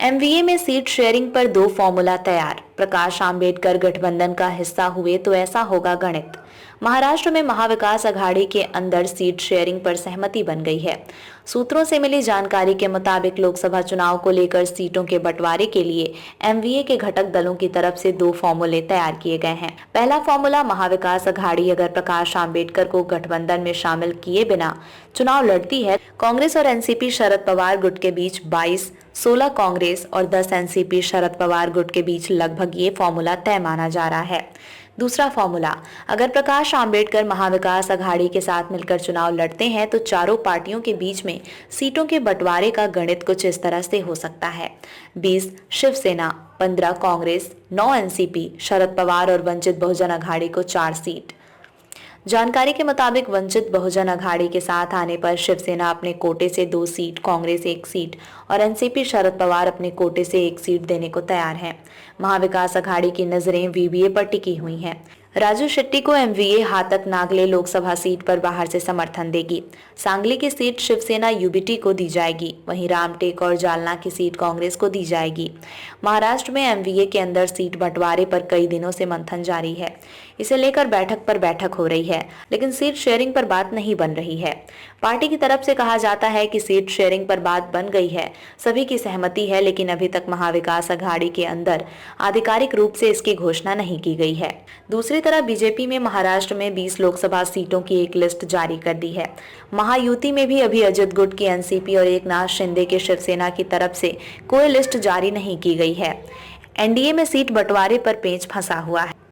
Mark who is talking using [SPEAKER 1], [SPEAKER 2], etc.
[SPEAKER 1] MVA में seat sharing पर दो फॉर्मूला तैयार। प्रकाश आंबेडकर गठबंधन का हिस्सा हुए तो ऐसा होगा गणित। महाराष्ट्र में महाविकास अघाड़ी के अंदर सीट शेयरिंग पर सहमति बन गई है। सूत्रों से मिली जानकारी के मुताबिक लोकसभा चुनाव को लेकर सीटों के बंटवारे के लिए एमवीए के घटक दलों की तरफ से दो फॉर्मूले तैयार किए गए हैं। पहला फॉर्मूला, महाविकास अघाड़ी अगर प्रकाश आंबेडकर को गठबंधन में शामिल किए बिना चुनाव लड़ती है, कांग्रेस और एनसीपी शरद पवार गुट के बीच 22, 16 कांग्रेस और 10 एनसीपी शरद पवार गुट के बीच लगभग ये फॉर्मूला तय माना जा रहा है। दूसरा फॉर्मूला, अगर प्रकाश आंबेडकर महाविकास अघाड़ी के साथ मिलकर चुनाव लड़ते हैं तो चारों पार्टियों के बीच में सीटों के बंटवारे का गणित कुछ इस तरह से हो सकता है। 20 शिवसेना, 15 कांग्रेस, 9 एनसीपी शरद पवार और वंचित बहुजन अघाड़ी को 4 सीट। जानकारी के मुताबिक वंचित बहुजन अघाड़ी के साथ आने पर शिवसेना अपने कोटे से 2 सीट, कांग्रेस 1 सीट और एनसीपी शरद पवार अपने कोटे से 1 सीट देने को तैयार है। महाविकास अघाड़ी की नजरें वीवीए पर टिकी हुई हैं। राजू शेट्टी को एमवीए हातक नागले लोकसभा सीट पर बाहर से समर्थन देगी। सांगली की सीट शिवसेना यूबीटी को दी जाएगी, वहीं रामटेक और जालना की सीट कांग्रेस को दी जाएगी। महाराष्ट्र में एमवीए के अंदर सीट बंटवारे पर कई दिनों से मंथन जारी है। इसे लेकर बैठक पर बैठक हो रही है, लेकिन सीट शेयरिंग पर बात नहीं बन रही है। पार्टी की तरफ से कहा जाता है कि सीट शेयरिंग पर बात बन गई है, सभी की सहमति है, लेकिन अभी तक महाविकास अघाड़ी के अंदर आधिकारिक रूप से इसकी घोषणा नहीं की गई है। दूसरी तरह बीजेपी में महाराष्ट्र में 20 लोकसभा सीटों की एक लिस्ट जारी कर दी है। महायुति में भी अभी अजित गुट की एनसीपी और एकनाथ शिंदे के शिवसेना की तरफ से कोई लिस्ट जारी नहीं की गई है। एनडीए में सीट बंटवारे पर पेंच फंसा हुआ है।